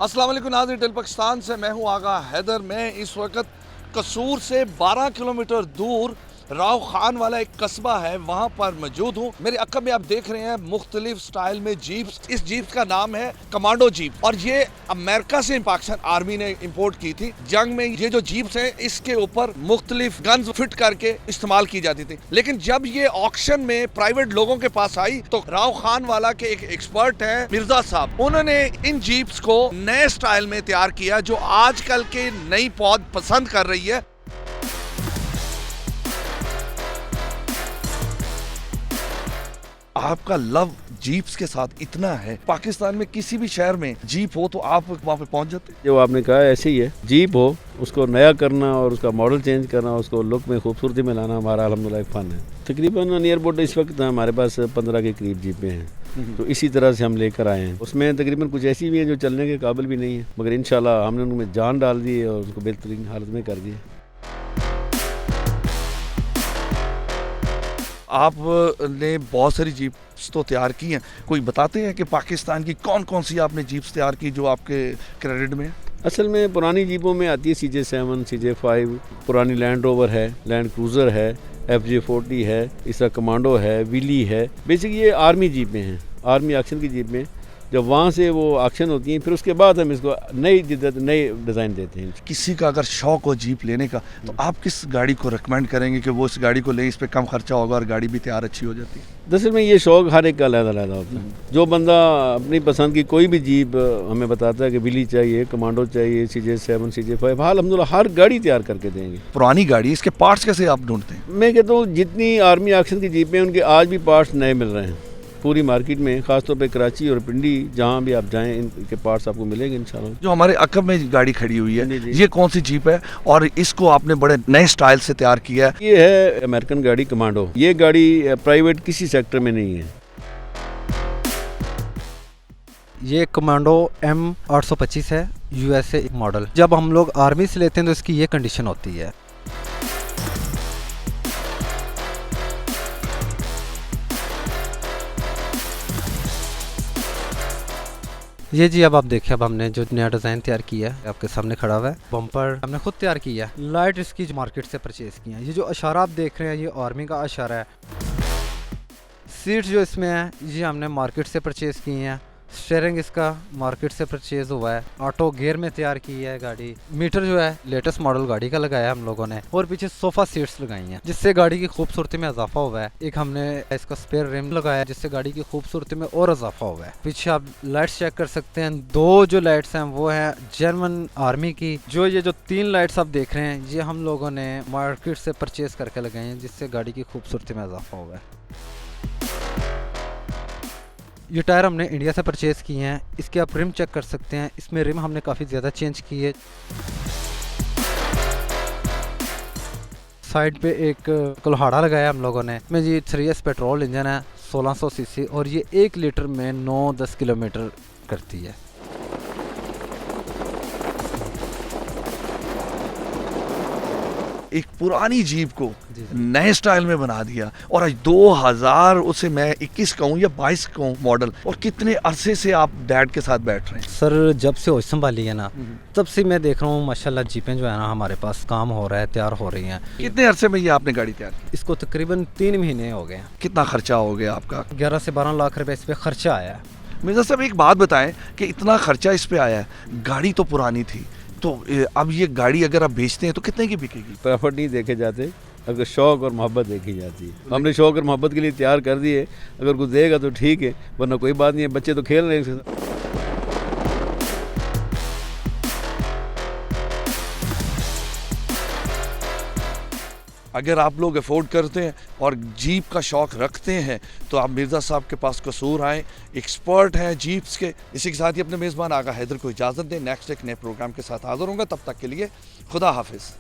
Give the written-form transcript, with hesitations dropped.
अस्सलाम वालेकुम नाज़रीन, टेल पाकिस्तान से मैं हूं आगा हैदर। मैं इस वक्त कसूर से 12 किलोमीटर दूर राव खान वाला एक कस्बा है, वहां पर मौजूद हूं। मेरे अक्ब में आप देख रहे हैं मुख्तलिफ स्टाइल में जीप्स। इस जीप का नाम है कमांडो जीप और ये अमेरिका से पाकिस्तान आर्मी ने इंपोर्ट की थी। जंग में ये जो जीप्स हैं इसके ऊपर मुख्तलिफ गन्स फिट करके इस्तेमाल की जाती थी, लेकिन जब ये ऑक्शन में प्राइवेट लोगों के पास आई तो राव खान वाला के एक एक्सपर्ट है मिर्जा साहब, उन्होंने इन जीप्स को नए स्टाइल में तैयार किया जो आजकल के नई पौध पसंद कर रही है। आपका लव जीप्स के साथ इतना है, पाकिस्तान में किसी भी शहर में जीप हो तो आप वहाँ पे पहुँच जाते। जो आपने कहा ऐसे ही है, जीप हो उसको नया करना और उसका मॉडल चेंज करना, उसको लुक में खूबसूरती में लाना हमारा अल्हम्दुलिल्लाह एक फन है। तकरीबन नियर अबाउट इस वक्त हमारे पास 15 के करीब जीपें हैं, तो इसी तरह से हम लेकर आए हैं। उसमें तकरीबन कुछ ऐसी भी हैं जो चलने के काबिल भी नहीं है, मगर इंशाल्लाह हमने उनमें जान डाल दी है और उसको बेहतरीन हालत में कर दिया। आपने बहुत सारी जीप्स तो तैयार की हैं, कोई बताते हैं कि पाकिस्तान की कौन कौन सी आपने जीप्स तैयार की जो आपके क्रेडिट में है? असल में पुरानी जीपों में आती है CJ7, CJ5, पुरानी लैंड रोवर है, लैंड क्रूज़र है, FJ40 है, इसका कमांडो है, विली है। बेसिक ये आर्मी जीपें हैं, आर्मी एक्शन की जीपें। जब वहाँ से वो एक्शन होती हैं फिर उसके बाद हम इसको नई जिद्दत नई डिज़ाइन देते हैं। किसी का अगर शौक हो जीप लेने का तो आप किस गाड़ी को रिकमेंड करेंगे कि वो इस गाड़ी को ले, इस पे कम खर्चा होगा और गाड़ी भी तैयार अच्छी हो जाती है? दरअसल में ये शौक हर एक का अलग-अलग होता है। जो बंदा अपनी पसंद की कोई भी जीप हमें बताता है कि विली चाहिए, कमांडो चाहिए, CJ7, CJ5, अल्हम्दुलिल्लाह हर गाड़ी तैयार करके देंगे। पुरानी गाड़ी, इसके पार्ट्स कैसे आप ढूंढते हैं? मैं कहता हूँ जितनी आर्मी एक्शन की जीपें हैं उनके आज भी पार्ट्स नए मिल रहे हैं पूरी मार्केट में, खासतौर पे कराची और पिंडी जहाँ भी आप जाएं इनके पार्ट्स आपको मिलेंगे इंशाल्लाह। जो हमारे अकब में गाड़ी खड़ी हुई है, जी। ये कौन सी जीप है और इसको आपने बड़े नए स्टाइल से तैयार किया है? ये है अमेरिकन गाड़ी कमांडो। ये गाड़ी प्राइवेट किसी सेक्टर में नहीं है। ये कमांडो M825 है, USA मॉडल। जब हम लोग आर्मी से लेते हैं तो इसकी ये कंडीशन होती है। ये जी अब आप देखिए, अब हमने जो नया डिज़ाइन तैयार किया है आपके सामने खड़ा हुआ है। बम्पर हमने खुद तैयार किया है, लाइट इसकी मार्केट से परचेज़ की है। ये जो इशारा आप देख रहे हैं ये आर्मी का इशारा है। सीट्स जो इसमें है ये हमने मार्केट से परचेज़ की हैं। स्टीयरिंग इसका मार्केट से परचेज़ हुआ है। ऑटो गियर में तैयार की है गाड़ी। मीटर जो है लेटेस्ट मॉडल गाड़ी का लगाया हम लोगों ने और पीछे सोफ़ा सीट्स लगाई हैं जिससे गाड़ी की खूबसूरती में इजाफा हुआ है। एक हमने इसका स्पेयर रिम लगाया जिससे गाड़ी की खूबसूरती में और इजाफा हुआ है। पीछे आप लाइट्स चेक कर सकते हैं, दो जो लाइट्स हैं वो है जर्मन आर्मी की। ये जो 3 लाइट्स आप देख रहे हैं ये हम लोगों ने मार्केट से परचेज़ करके लगाई हैं जिससे गाड़ी की खूबसूरती में इजाफा हुआ है। ये टायर हमने इंडिया से परचेज़ किए हैं। इसके आप रिम चेक कर सकते हैं, इसमें रिम हमने काफ़ी ज़्यादा चेंज की है। साइड पे एक कुल्हाड़ा लगाया हम लोगों ने। इसमें ये 3S पेट्रोल इंजन है, 1600 सीसी और ये 1 लीटर में 9-10 किलोमीटर करती है। एक पुरानी जीप को नए स्टाइल में बना दिया और आज 2000 उसे मैं 21 कहूँ या 22 कहूँ मॉडल। और कितने अरसे से आप डैड के साथ बैठ रहे हैं? सर जब से होश संभाली है ना तब से मैं देख रहा हूँ माशाल्लाह जीपें जो है ना हमारे पास काम हो रहा है, तैयार हो रही हैं। कितने अरसे में ये आपने गाड़ी तैयार की? इसको तकरीबन 3 महीने हो गए हैं। कितना खर्चा हो गया आपका? 11 से 12 लाख रुपए इस पे खर्चा आया है। मिर्जा साहब एक बात बताएं कि इतना खर्चा इस पे आया है, गाड़ी तो पुरानी थी, तो अब ये गाड़ी अगर आप बेचते हैं तो कितने की बिकेगी? प्रॉफिट नहीं देखे जाते, अगर शौक़ और मोहब्बत देखी जाती है। हमने शौक़ और मोहब्बत के लिए तैयार कर दिए, अगर कुछ देगा तो ठीक है, वरना कोई बात नहीं है, बच्चे तो खेल रहे हैं उसके साथ। अगर आप लोग अफोर्ड करते हैं और जीप का शौक़ रखते हैं तो आप मिर्ज़ा साहब के पास कसूर आएँ, एक्सपर्ट हैं जीप्स के। इसी के साथ ही अपने मेज़बान आगा हैदर को इजाज़त दें। नेक्स्ट एक नए प्रोग्राम के साथ हाज़िर होंगे, तब तक के लिए खुदा हाफिज़।